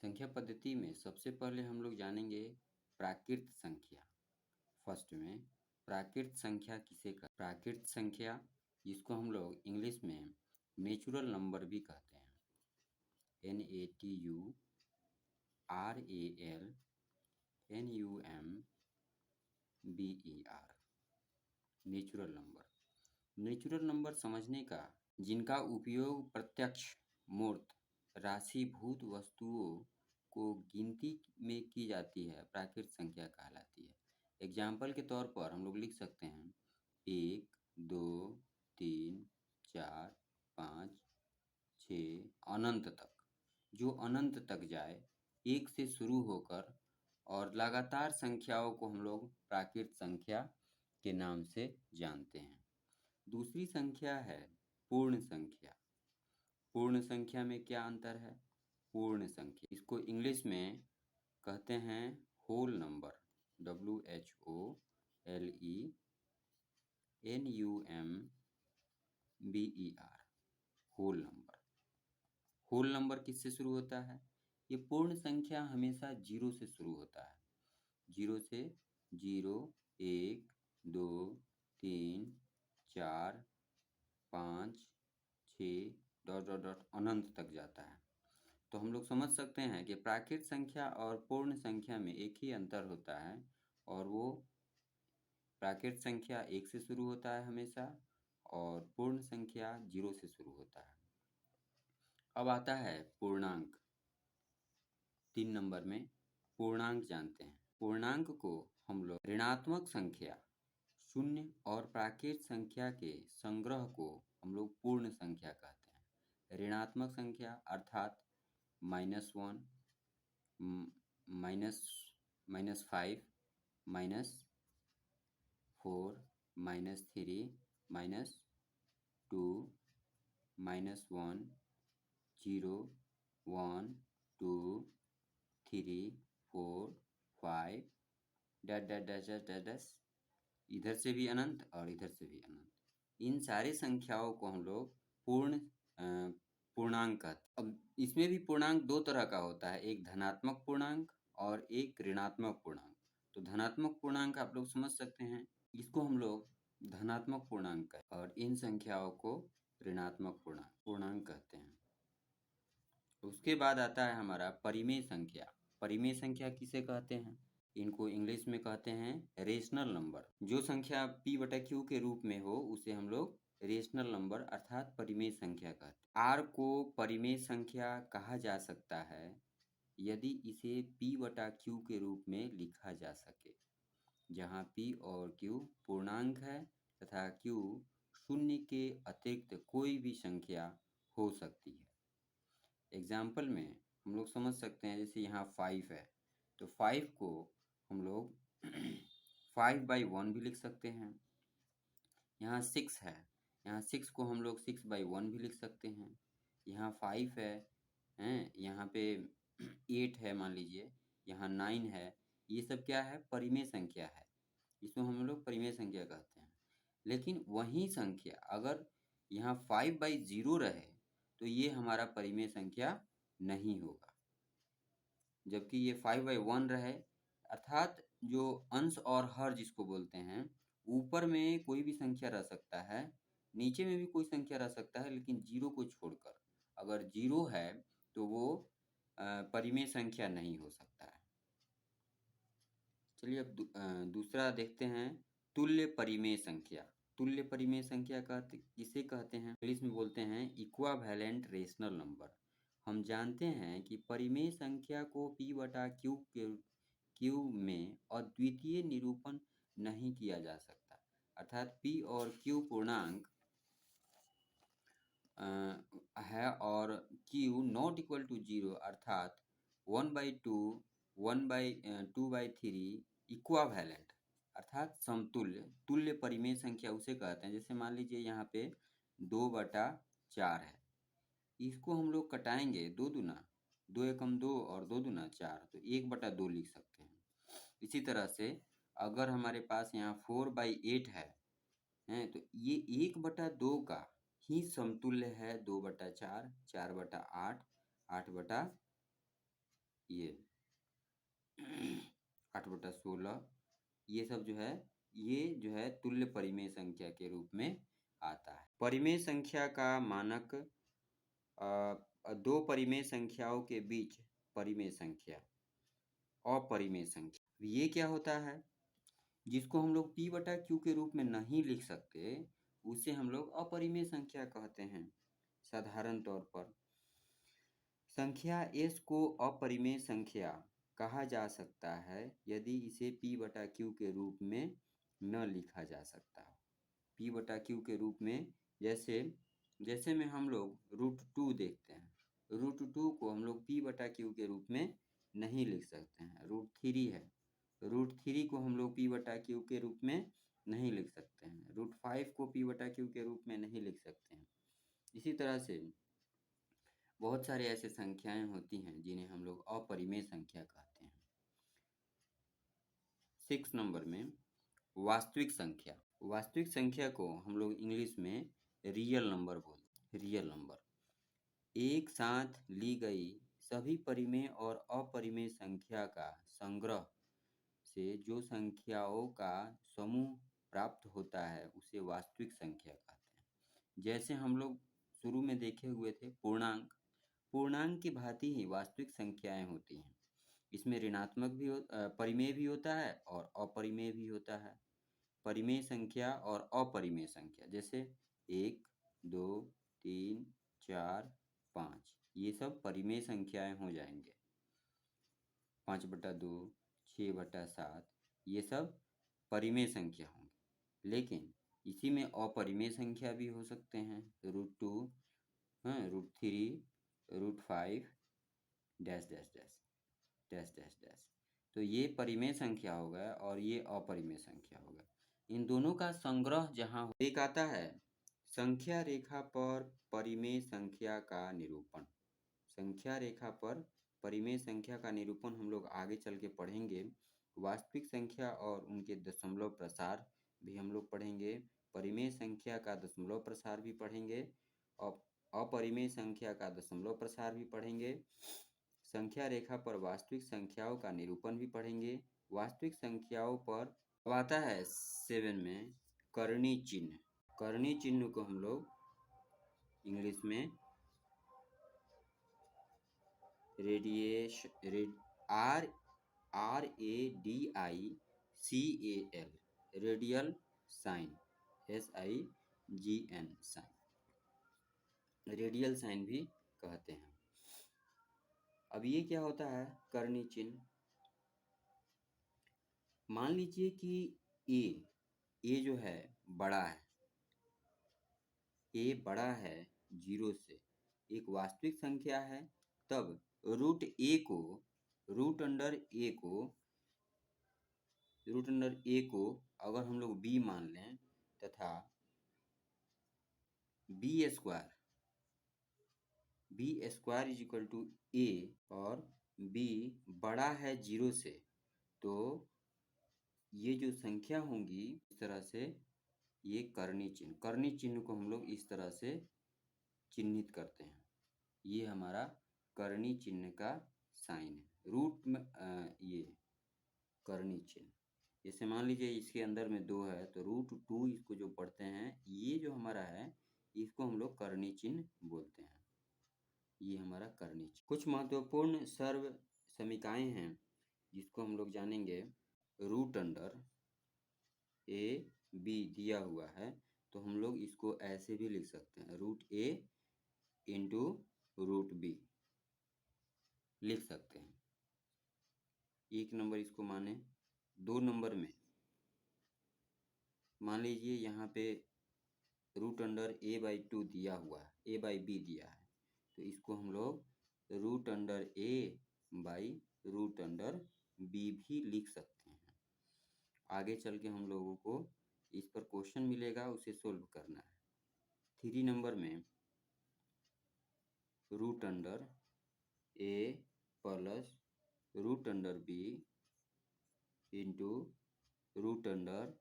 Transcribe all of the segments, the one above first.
संख्या पद्धति में सबसे पहले हम लोग जानेंगे प्राकृत संख्या। फर्स्ट में प्राकृत संख्या किसे कहते हैं? प्राकृत संख्या जिसको हम लोग इंग्लिश में नेचुरल नंबर भी कहते हैं। NATURALNUMBER natural number. Natural number समझने का जिनका उपयोग प्रत्यक्ष मूर्त राशिभूत वस्तुओं को गिनती में की जाती है प्राकृत संख्या कहलाती है। एग्जाम्पल के तौर पर हम लोग लिख सकते हैं 1 2 3 4 5 6 अनंत तक। जो अनंत तक जाए, एक से शुरू होकर और लगातार संख्याओं को हम लोग प्राकृत संख्या के नाम से जानते हैं। दूसरी संख्या है पूर्ण संख्या। पूर्ण संख्या में क्या अंतर है? पूर्ण संख्या इसको इंग्लिश में कहते हैं whole number. WHOLENUMBER whole number. Whole number किससे शुरू होता है? ये पूर्ण संख्या हमेशा जीरो से शुरू होता है। जीरो से 0 1 2 3 4 5 6 डॉट डॉट डॉट अनंत तक जाता है। तो हम लोग समझ सकते हैं कि प्राकृत संख्या और पूर्ण संख्या में एक ही अंतर होता है, और वो प्राकृत संख्या 1 से शुरू होता है हमेशा और पूर्ण संख्या 0 से शुरू होता है। अब आता है पूर्णांक। 3 नंबर में पूर्णांक जानते हैं। पूर्णांक को हम लोग ऋणात्मक संख्या, शून्य और प्राकृत संख्या के संग्रह को हम लोग पूर्ण संख्या कहते हैं। ऋणात्मक संख्या अर्थात -1, -5, -4, -3, -2, -1, 0, 1, 2, 3, 4, 5 dash dash dash dash dash dash, इधर से भी अनंत और इधर से भी अनंत। इन सारी संख्याओं को हम लोग पूर्णांक कहते हैं। अब इसमें भी पूर्णांक दो तरह का होता है, एक धनात्मक पूर्णांक और एक ऋणात्मक पूर्णांक। तो धनात्मक पूर्णांक आप लोग समझ सकते हैं, इसको हम लोग धनात्मक पूर्णांक कहते हैं और इन संख्याओं को ऋणात्मक पूर्णांक कहते हैं। उसके बाद आता है हमारा परिमेय संख्या। परिमेय संख्या किसे कहते हैं? इनको इंग्लिश में कहते हैं रेशनल नंबर। जो संख्या p/q के रूप में हो उसे हम लोग रेशनल नंबर अर्थात परिमेय संख्या कहते हैं। r को परिमेय संख्या कहा जा सकता है यदि इसे p/q के रूप में लिखा जा सके, जहाँ p और q पूर्णांक है तथा q शून्य के अतिरिक्त कोई भी संख्या हो सकती है। एग्जाम्पल में हम लोग समझ सकते हैं, जैसे यहाँ 5 है तो 5 को हम लोग 5/1 भी लिख सकते हैं। यहाँ 6 है, यहाँ 6 को हम लोग 6/1 भी लिख सकते हैं। यहाँ 5 है, यहाँ पे 8 है मान लीजिए, यहाँ 9 है। ये सब क्या है? परिमेय संख्या है, इसको हम लोग परिमेय संख्या कहते हैं। लेकिन वही संख्या अगर यहाँ 5/0 रहे तो ये हमारा परिमेय संख्या नहीं होगा। जबकि ये 5/1 रहे, अर्थात जो अंश और हर जिसको बोलते हैं, ऊपर में कोई भी संख्या रह सकता है, नीचे में भी कोई संख्या रह सकता है, लेकिन 0 को छोड़कर। अगर 0 है तो वो परिमेय संख्या नहीं हो सकता है। चलिए अब दूसरा देखते हैं, तुल्य परिमेय संख्या। तुल्य परिमेय संख्या किसे कहते हैं? इंग्लिश में बोलते हैं इक्वावेलेंट रेशनल नंबर। हम जानते हैं कि परिमेय संख्या को p/q में अद्वितीय निरूपण नहीं किया जा सकता, अर्थात p और q पूर्णांक है और q नॉट इक्वल टू 0 अर्थात 1/2, 2/3 इक्वावेलेंट अर्थात समतुल्य। तुल्य परिमेय संख्या उसे कहते हैं। जैसे मान लीजिए यहाँ पे 2/4 है, इसको हम लोग कटाएंगे 2 दूना 2 एकम 2 और 2 दूना 4, तो 1/2 लिख सकते हैं। इसी तरह से अगर हमारे पास यहाँ 4/8 है, तो ये 1/2 का ही समतुल्य है 2/4, 4/8, 8/4, ये 8/16 ये सब जो है, ये जो है तुल्य परिमेय संख्या के रूप में आता है। परिमेय संख्या का मानक दो परिमेय संख्याओं के बीच परिमेय संख्या, अपरिमेय संख्या। ये क्या होता है? जिसको हम लोग p/q के रूप में नहीं लिख सकते, उसे हम लोग अपरिमेय संख्या कहते हैं। साधारण तौर पर संख्या s को अपरिमेय संख्या कहा जा सकता है यदि इसे p/q के रूप में न लिखा जा सकता हो। p/q के रूप में जैसे में हम लोग √2 देखते हैं। √2 को हम लोग p/q के रूप में नहीं लिख सकते हैं। √3 है, √3 को हम लोग p/q के रूप में नहीं लिख सकते हैं। √5 को p/q के रूप में नहीं लिख सकते हैं। इसी तरह से बहुत सारे ऐसे संख्याएं होती हैं जिन्हें हम लोग अपरिमेय संख्या कहते हैं। 6 नंबर में वास्तविक संख्या। वास्तविक संख्या को हम लोग इंग्लिश में रियल नंबर बोलते हैं। रियल नंबर एक साथ ली गई सभी परिमेय और अपरिमेय संख्या का संग्रह से जो संख्याओं का समूह प्राप्त होता है उसे वास्तविक संख्या कहते हैं। जैसे हम लोग शुरू में देखे हुए थे पूर्णांक। पूर्णांक की भांति ही वास्तविक संख्याएं होती हैं। इसमें ऋणात्मक भी परिमेय भी होता है और अपरिमेय भी होता है। परिमेय संख्या और अपरिमेय संख्या जैसे 1, 2, 3, 4, 5 ये सब परिमेय संख्याएं हो जाएंगे। 5/2, 6/7 ये सब परिमेय संख्या होंगे। लेकिन इसी में अपरिमेय संख्या भी हो सकते हैं। √2, √3, √5 dash dash dash dash dash dash. तो ये परिमेय संख्या हो गया और ये अपरिमेय संख्या हो गया। इन दोनों का संग्रह जहाँ एक आता है संख्या रेखा पर परिमेय संख्या का निरूपण। संख्या रेखा पर परिमेय संख्या का निरूपण हम लोग आगे चल के पढ़ेंगे। वास्तविक संख्या और उनके दशमलव प्रसार भी हम लोग पढ़ेंगे। परिमेय संख्या का दशमलव प्रसार भी पढ़ेंगे और अपरिमेय संख्या का दशमलव प्रसार भी पढ़ेंगे। संख्या रेखा पर वास्तविक संख्याओं का निरूपण भी पढ़ेंगे। वास्तविक संख्याओं पर अब आता है 7 में करणीय चिन्ह। करणीय चिन्ह को हम लोग इंग्लिश में RADICAL radial sign SIGN sign, radial sign भी कहते हैं। अब ये क्या होता है करणीय चिन्ह? मान लीजिए कि ए जो है बड़ा है, ए बड़ा है 0 से, एक वास्तविक संख्या है, तब रूट अंडर ए को अगर हम लोग बी मान लें तथा B square is equal to A और बी बड़ा है 0 से, तो ये जो संख्या होंगी इस तरह से ये करणीय चिन्ह को हम लोग इस तरह से चिन्हित करते हैं। ये हमारा करणीय चिन्ह का साइन है। रूट में ये करणीय चिन्ह, जैसे मान लीजिए इसके अंदर में 2 है तो √2 इसको जो पढ़ते हैं, ये जो हमारा है इसको हम लोग करणीय चिन्ह बोलते हैं। ये हमारा करणीय चिन्ह। कुछ महत्वपूर्ण सर्व समीकाएं हैं जिसको हम लोग जानेंगे। रूट अंडर a b दिया हुआ है तो हम लोग इसको ऐसे भी लिख सकते हैं, √a इंटू √b लिख सकते हैं। 1 नंबर इसको माने। 2 नंबर में मान लीजिए यहाँ पे रूट अंडर a/2 दिया हुआ है, a/b दिया है, तो इसको हम लोग रूट अंडर a/√b भी लिख सकते हैं। आगे चल के हम लोगों को इस पर क्वेश्चन मिलेगा, उसे सोल्व करना है। 3 नंबर में root under a plus root under b into root under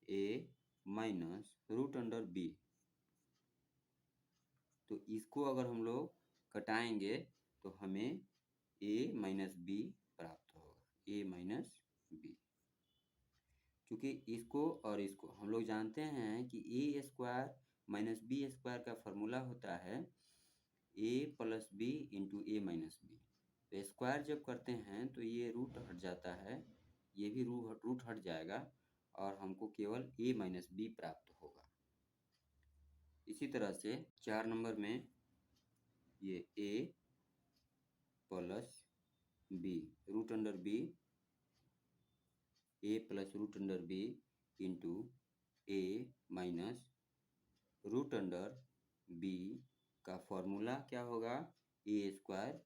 a minus root under b, तो इसको अगर हम लोग घटाएंगे तो हमें a माइनस बी प्राप्त होगा, a माइनस बी। क्योंकि इसको और इसको हम लोग जानते हैं कि a square minus b square का फॉर्मूला होता है a plus b into a minus b. तो स्क्वायर जब करते हैं तो ये रूट हट जाता है, ये भी रूट हट जाएगा और हमको केवल a माइनस बी प्राप्त होगा। इसी तरह से 4 नंबर में ये a plus b root under b, a plus root under b into a minus root under B का फॉर्मूला क्या होगा, a square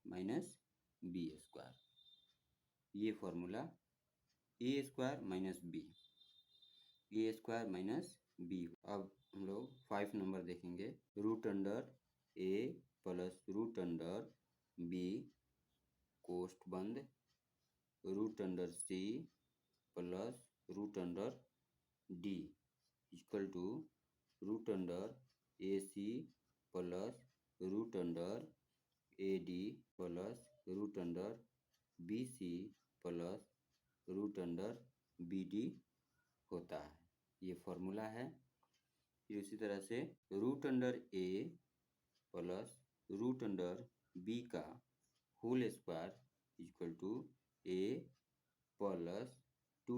minus b square. ये formula a square minus b, a square minus b. अब हम लोग 5 number देखेंगे, root under ए plus root under b कोष्ठ बंद root under c plus root under d equal to root under a c plus root under A D plus root under B C plus root under B D होता है। ये formula है। फिर इसी तरह से रूट अंडर ए plus root under B का whole square equal to A plus 2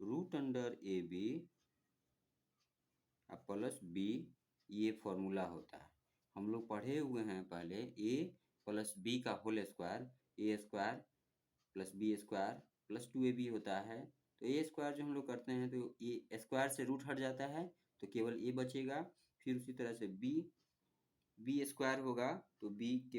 root under A B plus B, ये फॉर्मूला होता है। हम लोग पढ़े हुए हैं पहले a प्लस बी का whole square, A square plus B square plus 2ab होता है। तो ए स्क्वायर जो हम लोग करते हैं तो ए स्क्वायर से रूट हट जाता है तो केवल a बचेगा। फिर उसी तरह से बी स्क्वायर होगा तो बी के